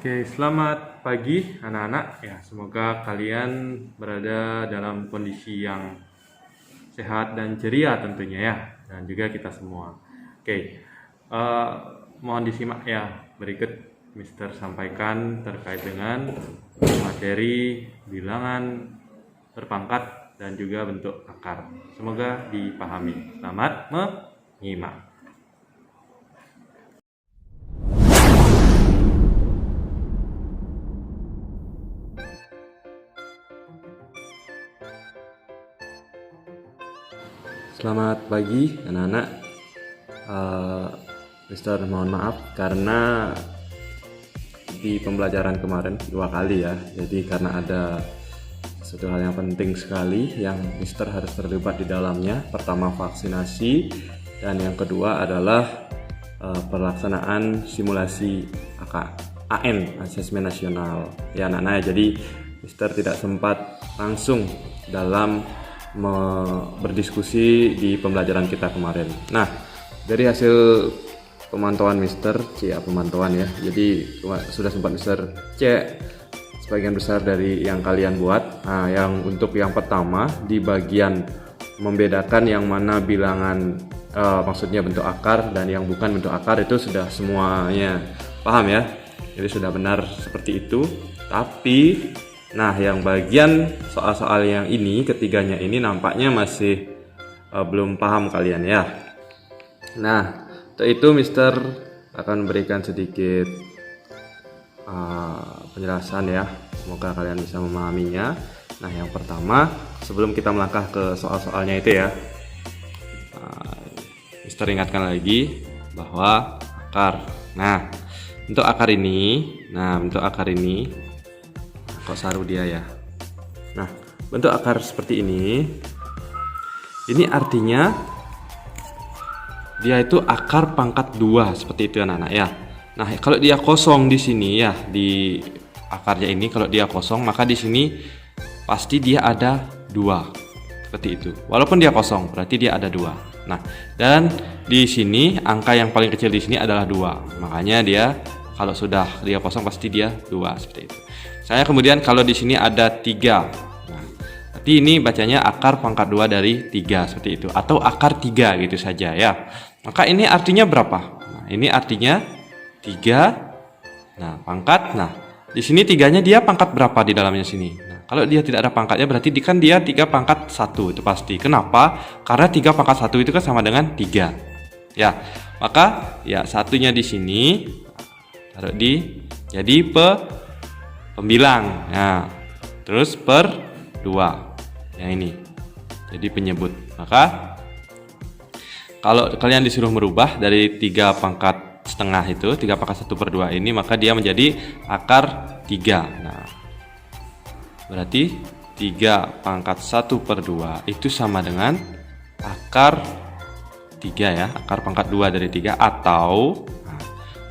Oke, selamat pagi anak-anak. Ya, semoga kalian berada dalam kondisi yang sehat dan ceria tentunya ya, dan juga kita semua. Oke, eh, mohon disimak ya berikut Mister sampaikan terkait dengan materi bilangan berpangkat dan juga bentuk akar. Semoga dipahami. Selamat menyimak. Selamat pagi anak-anak. Mister mohon maaf karena di pembelajaran kemarin 2 kali ya. Jadi karena ada satu hal yang penting sekali yang Mister harus terlibat di dalamnya. Pertama vaksinasi dan yang kedua adalah pelaksanaan simulasi AN, Asesmen Nasional. Ya anak-anak, jadi Mister tidak sempat langsung dalam berdiskusi di pembelajaran kita kemarin. Nah, dari hasil pemantauan Mister, pemantauan ya. Jadi sudah sempat Mister cek sebagian besar dari yang kalian buat. Nah, yang untuk yang pertama di bagian membedakan yang mana bilangan maksudnya bentuk akar dan yang bukan bentuk akar itu sudah semuanya paham ya. Jadi sudah benar seperti itu. Tapi nah, yang bagian soal-soal yang ini, ketiganya ini nampaknya masih belum paham kalian ya. Nah, untuk itu Mister akan memberikan sedikit penjelasan ya. Semoga kalian bisa memahaminya. Nah, yang pertama, sebelum kita melangkah ke soal-soalnya itu ya, Mister ingatkan lagi bahwa akar. Nah, bentuk akar ini kok saru dia ya. Nah, bentuk akar seperti ini artinya dia itu akar pangkat 2 seperti itu anak-anak ya. Nah, kalau dia kosong di sini ya, di akarnya ini kalau dia kosong maka di sini pasti dia ada 2 seperti itu. Walaupun dia kosong berarti dia ada 2. Nah, dan di sini angka yang paling kecil di sini adalah 2. Makanya dia kalau sudah dia kosong pasti dia 2 seperti itu. Saya kemudian kalau di sini ada 3. Nah, berarti ini bacanya akar pangkat 2 dari 3 seperti itu, atau akar 3 gitu saja ya. Maka ini artinya berapa? Nah, ini artinya 3. Nah, pangkat. Nah, di sini 3-nya dia pangkat berapa di dalamnya sini? Nah, kalau dia tidak ada pangkatnya berarti kan dia 3 pangkat 1 itu pasti. Kenapa? Karena 3 pangkat 1 itu kan sama dengan 3. Ya. Maka ya satunya di sini taruh di jadi pembilang. Nah, terus per 2 yang ini jadi penyebut. Maka kalau kalian disuruh merubah dari 3 pangkat setengah itu 3 pangkat 1/2 ini, maka dia menjadi akar 3. Nah, berarti 3 pangkat 1/2 itu sama dengan akar 3 ya, akar pangkat 2 dari 3, atau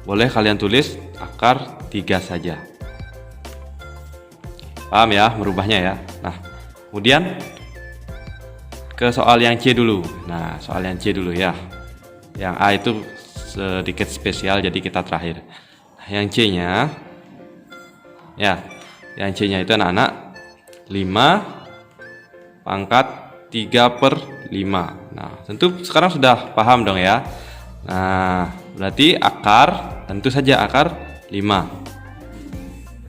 boleh kalian tulis akar 3 saja. Paham ya merubahnya ya. Nah, kemudian ke soal yang C dulu. Nah, soal yang C dulu ya. Yang A itu sedikit spesial jadi kita terakhir. Nah, yang C-nya ya, yang C-nya itu anak-anak 5 pangkat 3/5. Nah, tentu sekarang sudah paham dong ya. Nah, berarti akar tentu saja akar 5.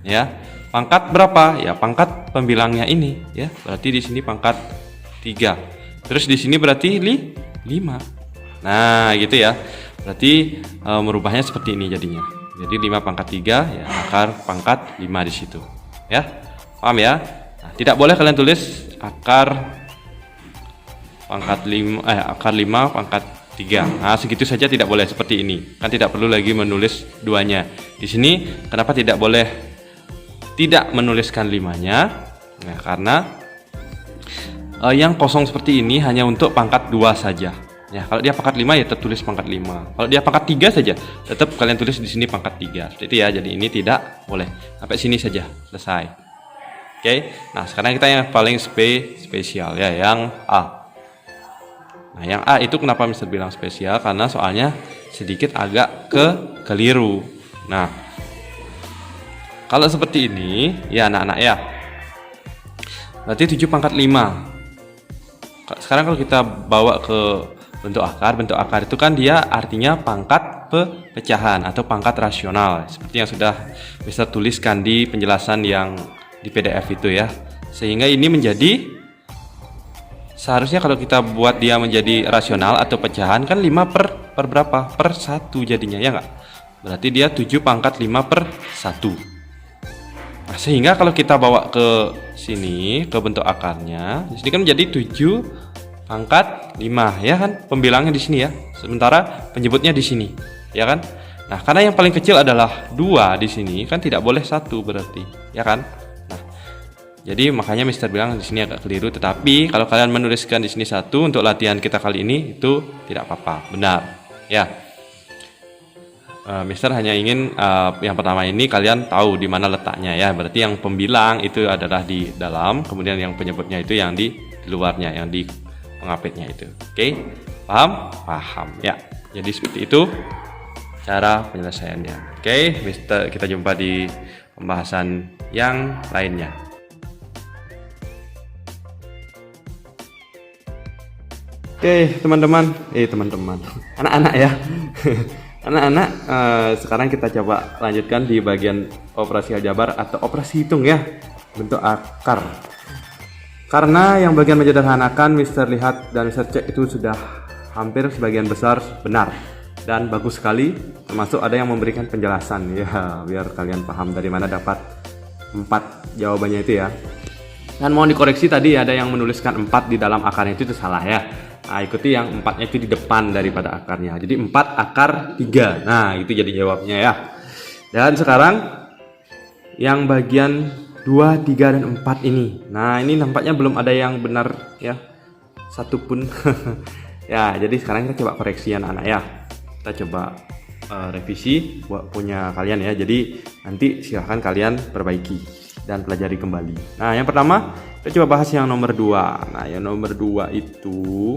Ya. Pangkat berapa? Ya, pangkat pembilangnya ini ya. Berarti di sini pangkat 3. Terus di sini berarti 5. Nah, gitu ya. Berarti merubahnya seperti ini jadinya. Jadi 5 pangkat 3 ya, akar pangkat 5 di situ. Ya. Paham ya? Nah, tidak boleh kalian tulis akar pangkat 5 akar 5 pangkat 3. Nah, segitu saja tidak boleh seperti ini. Kan tidak perlu lagi menulis 2-nya. Di sini kenapa tidak boleh tidak menuliskan 5-nya? Nah, karena yang kosong seperti ini hanya untuk pangkat 2 saja. Ya, kalau dia pangkat 5 ya tetap tulis pangkat 5. Kalau dia pangkat 3 saja, tetap kalian tulis di sini pangkat 3. Seperti itu ya. Jadi ini tidak boleh. Sampai sini saja, selesai. Oke. Nah, sekarang kita yang paling spesial ya, yang A. Nah, yang A itu kenapa Mister bilang spesial? Karena soalnya sedikit agak keliru. Nah, kalau seperti ini ya anak-anak ya, berarti 7 pangkat 5. Sekarang kalau kita bawa ke bentuk akar itu kan dia artinya pangkat pecahan atau pangkat rasional, seperti yang sudah bisa tuliskan di penjelasan yang di PDF itu ya. Sehingga ini menjadi, seharusnya kalau kita buat dia menjadi rasional atau pecahan kan 5 per berapa? Per 1 jadinya ya enggak? Berarti dia 7 pangkat 5 per 1. Nah, sehingga kalau kita bawa ke sini, ke bentuk akarnya, di sini kan menjadi 7 pangkat 5 ya kan, pembilangnya di sini ya. Sementara penyebutnya di sini, ya kan? Nah, karena yang paling kecil adalah 2 di sini, kan tidak boleh 1 berarti, ya kan? Nah, jadi makanya Mister bilang di sini agak keliru, tetapi kalau kalian menuliskan di sini 1 untuk latihan kita kali ini itu tidak apa-apa, benar. Ya. Mister hanya ingin yang pertama ini kalian tahu di mana letaknya ya. Berarti yang pembilang itu adalah di dalam, kemudian yang penyebutnya itu yang di luarnya, yang di pengapitnya itu. Oke, paham? Paham ya. Jadi seperti itu cara penyelesaiannya. Oke, Mister, kita jumpa di pembahasan yang lainnya. Oke, teman-teman, anak-anak ya. Anak-anak, sekarang kita coba lanjutkan di bagian operasi aljabar atau operasi hitung ya, bentuk akar. Karena yang bagian menyederhanakan Mister lihat dan Mister cek itu sudah hampir sebagian besar benar dan bagus sekali, termasuk ada yang memberikan penjelasan ya, biar kalian paham dari mana dapat 4 jawabannya itu ya. Dan mohon dikoreksi, tadi ada yang menuliskan 4 di dalam akarnya itu salah ya. Nah, ikuti yang 4-nya itu di depan daripada akarnya. Jadi 4 akar 3. Nah, itu jadi jawabnya ya. Dan sekarang yang bagian 2, 3, dan 4 ini. Nah, ini nampaknya belum ada yang benar ya, satupun. Ya, jadi sekarang kita coba koreksi anak-anak ya. Kita coba revisi buat punya kalian ya. Jadi nanti silahkan kalian perbaiki dan pelajari kembali. Nah, yang pertama kita coba bahas yang nomor 2. Nah, yang nomor 2 itu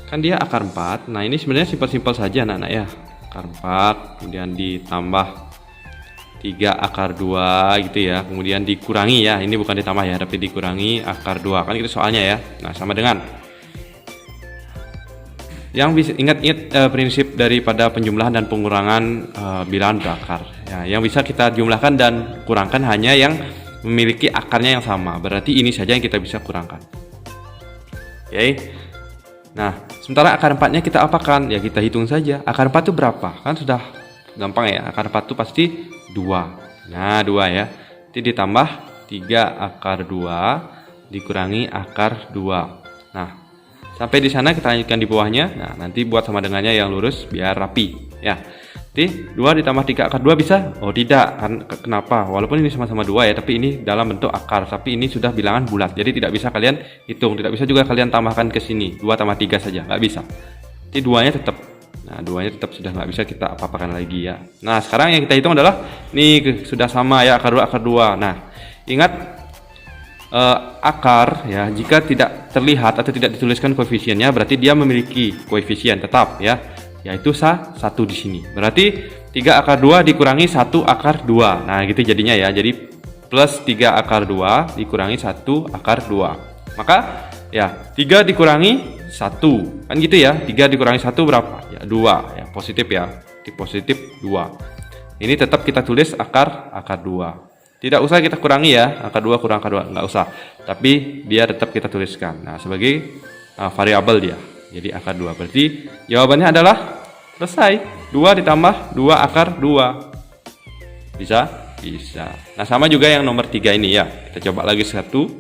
kan dia akar 4. Nah, ini sebenarnya simpel-simpel saja anak-anak ya. Akar 4, kemudian ditambah 3 akar 2 gitu ya, kemudian dikurangi ya, ini bukan ditambah ya, tapi dikurangi akar 2, kan itu soalnya ya. Nah, sama dengan yang bisa ingat-ingat prinsip daripada penjumlahan dan pengurangan bilangan berakar ya, yang bisa kita jumlahkan dan kurangkan hanya yang memiliki akarnya yang sama, berarti ini saja yang kita bisa kurangkan. Oke. Nah, sementara akar 4-nya kita apakan? Ya kita hitung saja. Akar 4 itu berapa? Kan sudah gampang ya. Akar 4 itu pasti 2. Nah, 2 ya. Nanti ditambah 3 akar 2 dikurangi akar 2. Nah, sampai di sana kita lanjutkan di bawahnya. Nah, nanti buat sama dengannya yang lurus biar rapi ya. Nanti 2 ditambah 3 akar 2 bisa? Oh tidak, kenapa? Walaupun ini sama-sama 2 ya, tapi ini dalam bentuk akar, tapi ini sudah bilangan bulat, jadi tidak bisa kalian hitung, tidak bisa juga kalian tambahkan ke sini 2 tambah 3 saja, nggak bisa. Nanti 2-nya tetap, nah 2-nya tetap sudah nggak bisa kita apa-apakan lagi ya. Nah, sekarang yang kita hitung adalah ini sudah sama ya, akar 2 akar 2. Nah, ingat akar ya, jika tidak terlihat atau tidak dituliskan koefisiennya, berarti dia memiliki koefisien tetap ya, yaitu 1 di sini. Berarti 3 akar 2 dikurangi 1 akar 2. Nah, gitu jadinya ya. Jadi plus 3 akar 2 dikurangi 1 akar 2. Maka ya 3 dikurangi 1. Kan gitu ya. 3 dikurangi 1 berapa? Ya 2 ya, positif ya. Di positif 2. Ini tetap kita tulis akar 2. Tidak usah kita kurangi ya, akar 2 kurang akar 2, enggak usah. Tapi dia tetap kita tuliskan. Nah, sebagai variabel dia. Jadi akar 2. Berarti jawabannya adalah selesai. 2 ditambah 2 akar 2. Bisa? Bisa. Nah, sama juga yang nomor 3 ini ya. Kita coba lagi satu.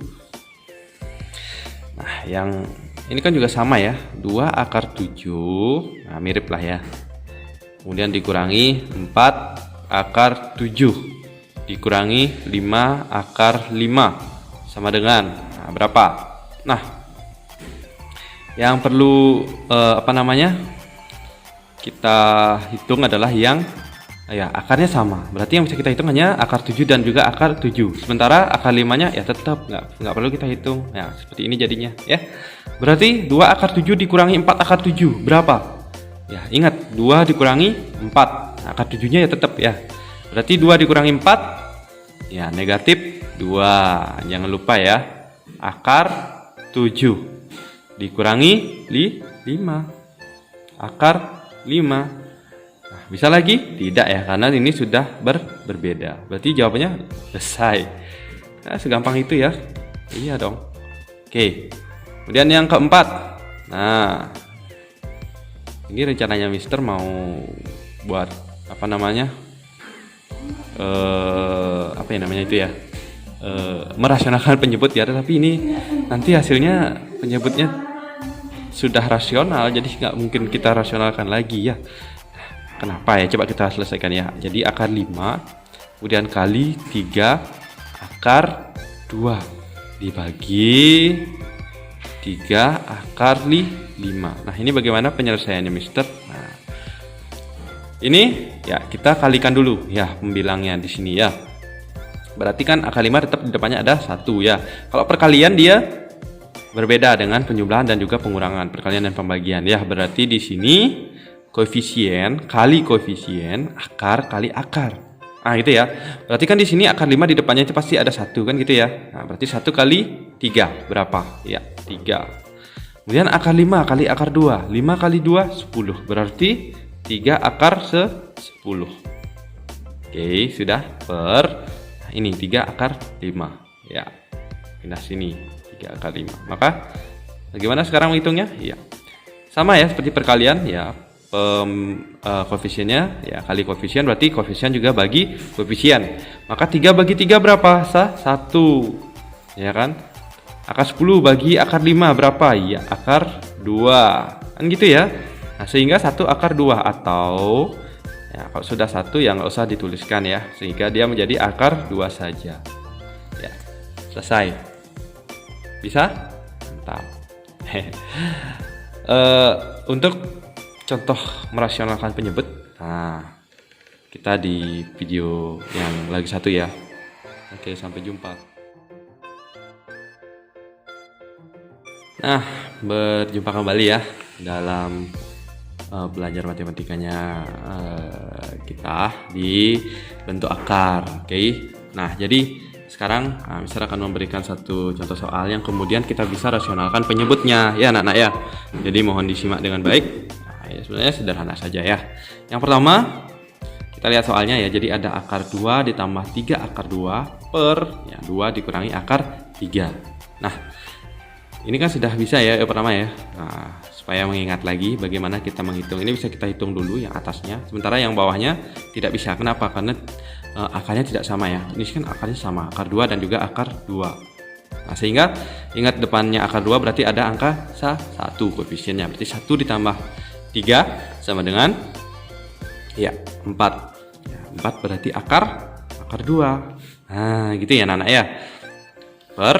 Nah, yang ini kan juga sama ya. 2 akar 7. Nah, mirip lah ya. Kemudian dikurangi 4 akar 7. Dikurangi 5 akar 5. Sama dengan berapa? Nah, yang perlu kita hitung adalah yang ya akarnya sama. Berarti yang bisa kita hitung hanya akar 7 dan juga akar 7. Sementara akar 5-nya ya tetap nggak perlu kita hitung. Ya, seperti ini jadinya ya. Berarti 2 akar 7 dikurangi 4 akar 7 berapa? Ya, ingat 2 dikurangi 4. Nah, akar 7-nya ya tetap ya. Berarti 2 dikurangi 4 ya negatif 2. Jangan lupa ya. Akar 7 dikurangi 5. Akar 5. Nah, bisa lagi? Tidak ya, karena ini sudah berbeda. Berarti jawabannya selesai. Nah, segampang itu ya. Iya dong. Oke. Kemudian yang keempat. Nah, ini rencananya Mister mau buat apa namanya? Apa ya namanya itu ya? Merasionalkan penyebut ya, tapi ini nanti hasilnya penyebutnya sudah rasional, jadi nggak mungkin kita rasionalkan lagi ya. Kenapa ya? Coba kita selesaikan ya. Jadi akar 5 kemudian kali 3 akar 2 dibagi 3 akar 5. Nah, ini bagaimana penyelesaiannya Mister? Nah, ini ya kita kalikan dulu ya pembilangnya di sini ya. Berarti kan akar 5 tetap di depannya ada 1 ya. Kalau perkalian dia berbeda dengan penjumlahan dan juga pengurangan, perkalian dan pembagian ya. Berarti di sini koefisien kali koefisien, akar kali akar. Nah, gitu ya. Berarti kan di sini akar 5 di depannya itu pasti ada 1 kan gitu ya. Nah, berarti 1 kali 3 berapa? Ya, 3. Kemudian akar 5 kali akar 2. 5 kali 2 10. Berarti 3 akar 10. Oke, sudah ini 3 akar 5 ya, pindah sini 3 akar 5. Maka bagaimana sekarang menghitungnya? Ya sama ya seperti perkalian ya, koefisiennya ya kali koefisien, berarti koefisien juga bagi koefisien. Maka 3 bagi 3 berapa? 1 ya kan. Akar 10 bagi akar 5 berapa? Ya akar 2 kan gitu ya. Nah, sehingga 1 akar 2, atau ya, kalau sudah 1 ya nggak usah dituliskan ya, sehingga dia menjadi akar 2 saja. Ya, selesai. Bisa? Mantap. Untuk contoh merasionalkan penyebut, nah kita di video yang lagi satu ya. Oke, sampai jumpa. Nah, berjumpa kembali ya dalam belajar matematikanya kita di bentuk akar. Oke. Nah, jadi sekarang Mister akan memberikan satu contoh soal yang kemudian kita bisa rasionalkan penyebutnya ya anak-anak ya. Jadi mohon disimak dengan baik. Nah, ya, sebenarnya sederhana saja ya. Yang pertama kita lihat soalnya ya. Jadi ada akar 2 ditambah 3 akar 2 per ya 2 dikurangi akar 3. Nah, ini kan sudah bisa ya yang pertama ya. Nah, supaya mengingat lagi bagaimana kita menghitung, ini bisa kita hitung dulu yang atasnya, sementara yang bawahnya tidak bisa. Kenapa? Karena akarnya tidak sama ya. Ini kan akarnya sama, akar 2 dan juga akar 2. Nah, sehingga ingat depannya akar 2 berarti ada angka 1 koefisiennya. Berarti 1 ditambah 3 sama dengan ya 4. Ya, 4 berarti akar 2. Nah, gitu ya anak-anak ya. Per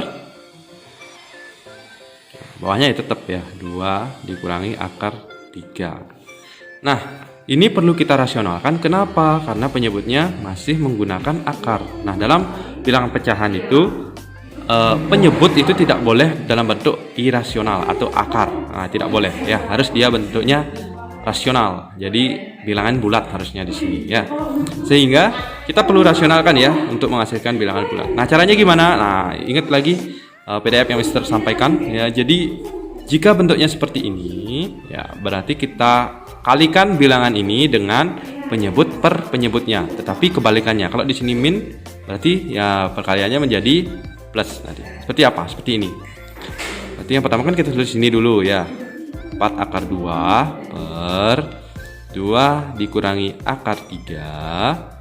bawahnya ya tetap ya 2 dikurangi akar 3. Nah, ini perlu kita rasionalkan. Kenapa? Karena penyebutnya masih menggunakan akar. Nah, dalam bilangan pecahan itu penyebut itu tidak boleh dalam bentuk irasional atau akar. Nah, tidak boleh ya, harus dia bentuknya rasional. Jadi bilangan bulat harusnya di sini ya. Sehingga kita perlu rasionalkan ya untuk menghasilkan bilangan bulat. Nah, caranya gimana? Nah, ingat lagi PDF yang Mister sampaikan ya. Jadi jika bentuknya seperti ini ya, berarti kita kalikan bilangan ini dengan penyebut per penyebutnya. Tetapi kebalikannya, kalau di sini min berarti ya perkaliannya menjadi plus tadi. Seperti apa? Seperti ini. Berarti yang pertama kan kita tulis sini dulu ya. 4 akar 2 per 2 dikurangi akar 3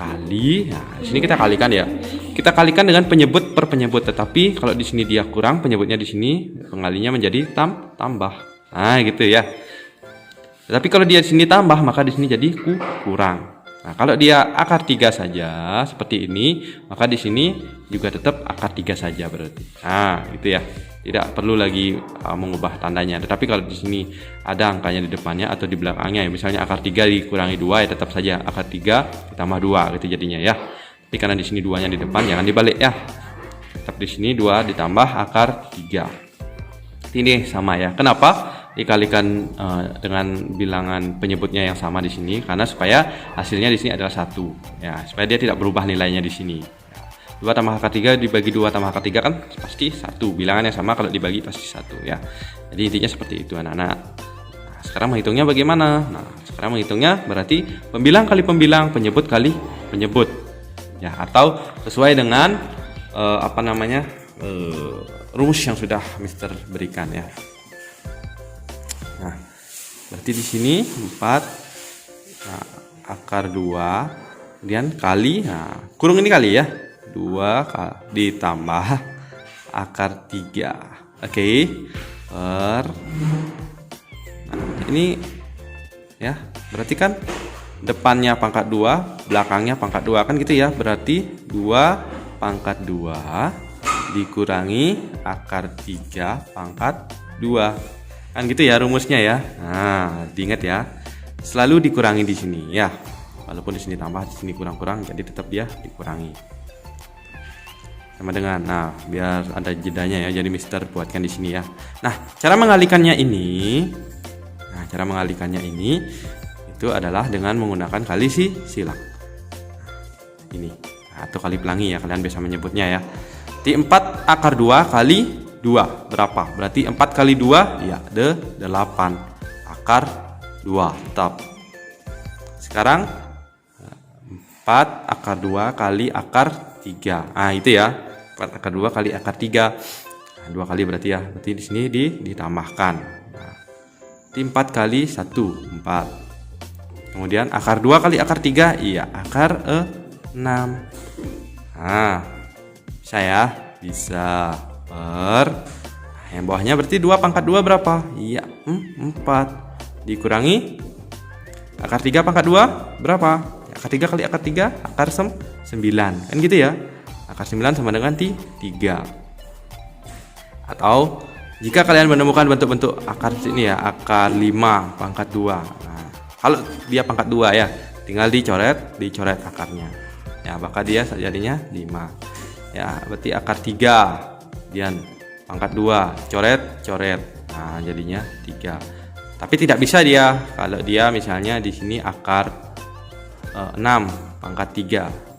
kali, nah di sini kita kalikan ya. Kita kalikan dengan penyebut per penyebut, tetapi kalau di sini dia kurang, penyebutnya di sini pengalinya menjadi tambah. Nah, gitu ya. Tapi kalau dia di sini tambah, maka di sini jadi kurang. Nah, kalau dia akar 3 saja seperti ini, maka di sini juga tetap akar 3 saja berarti. Nah, gitu ya. Tidak perlu lagi mengubah tandanya. Tetapi kalau di sini ada angkanya di depannya atau di belakangnya ya, misalnya akar 3 dikurangi 2 ya tetap saja akar 3 ditambah 2 gitu jadinya ya. Tapi karena di sini 2-nya di depan, jangan dibalik ya. Tetap di sini 2 ditambah akar 3. Ini sama ya. Kenapa? dikalikan dengan bilangan penyebutnya yang sama di sini karena supaya hasilnya di sini adalah 1 ya, supaya dia tidak berubah nilainya di sini. 2 tambah akar 3 dibagi 2 tambah akar 3 kan pasti 1, bilangan yang sama kalau dibagi pasti 1 ya. Jadi intinya seperti itu anak-anak. Nah, sekarang menghitungnya bagaimana? Nah, sekarang menghitungnya berarti pembilang kali pembilang, penyebut kali penyebut ya, atau sesuai dengan rumus yang sudah Mister berikan ya. Nah, berarti di sini 4 akar 2 kemudian kali, nah kurung ini kali ya, 2 ditambah akar 3. Oke, per nah, ini ya, berarti kan depannya pangkat 2, belakangnya pangkat 2 kan gitu ya, berarti 2 pangkat 2 dikurangi akar 3 pangkat 2 kan gitu ya rumusnya ya. Nah, diingat ya, selalu dikurangi di sini ya, walaupun di sini tambah di sini kurang-kurang, jadi tetap dia dikurangi sama dengan, nah biar ada jedanya ya, jadi Mister buatkan di sini ya. Nah, cara mengalihkannya ini itu adalah dengan menggunakan kali silang ini atau kali pelangi ya, kalian bisa menyebutnya ya. Di 4 akar 2 kali 2 berapa? Berarti 4 kali 2 ya 8 akar 2 tetap. Sekarang 4 akar 2 kali akar 3. Nah, itu ya. 4 akar 2 kali akar 3. Nah, 2 kali berarti ya. Berarti di sini ditambahkan. Nah, 4 kali 1 4. Kemudian akar 2 kali akar 3 iya akar 6. Nah, saya bisa per yang bawahnya berarti 2 pangkat 2 berapa? Iya 4 dikurangi akar 3 pangkat 2 berapa? Akar 3 kali akar 3 akar 9 kan gitu ya. Akar 9 sama dengan 3. Atau jika kalian menemukan bentuk-bentuk akar ini ya, akar 5 pangkat 2. Nah, kalau dia pangkat 2 ya, tinggal dicoret akarnya. Ya, maka dia jadinya 5. Ya, berarti akar 3 kemudian pangkat 2 coret. Nah, jadinya 3. Tapi tidak bisa dia kalau dia misalnya di sini akar 6 pangkat 3.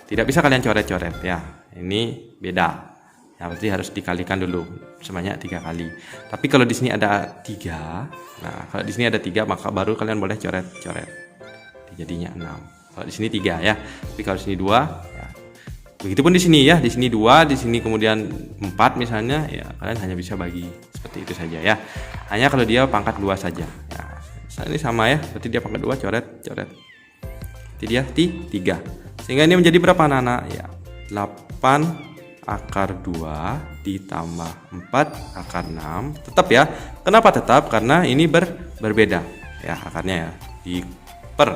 Tidak bisa kalian coret-coret ya. Ini beda. Ya, berarti harus dikalikan dulu sebanyak 3 kali. Tapi kalau di sini ada 3, nah kalau di sini ada 3 maka baru kalian boleh coret-coret. Jadinya 6. Kalau di sini 3 ya. Tapi kalau di sini 2 ya. Begitupun di sini ya, di sini 2, di sini kemudian 4 misalnya, ya kalian hanya bisa bagi seperti itu saja ya. Hanya kalau dia pangkat 2 saja. Ya, ini sama ya, berarti dia pangkat 2 coret. Jadi dia 3. Sehingga ini menjadi berapa anak-anak? Ya, 8 akar 2 ditambah 4 akar 6. Tetap ya. Kenapa tetap? Karena ini berbeda ya akarnya ya. Di per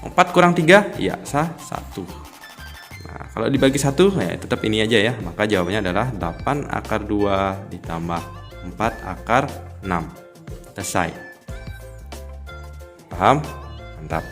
4 kurang 3 ya 1. Nah, kalau dibagi 1 ya tetap ini aja ya. Maka jawabannya adalah 8 akar 2 ditambah 4 akar 6. Selesai. Paham? Mantap.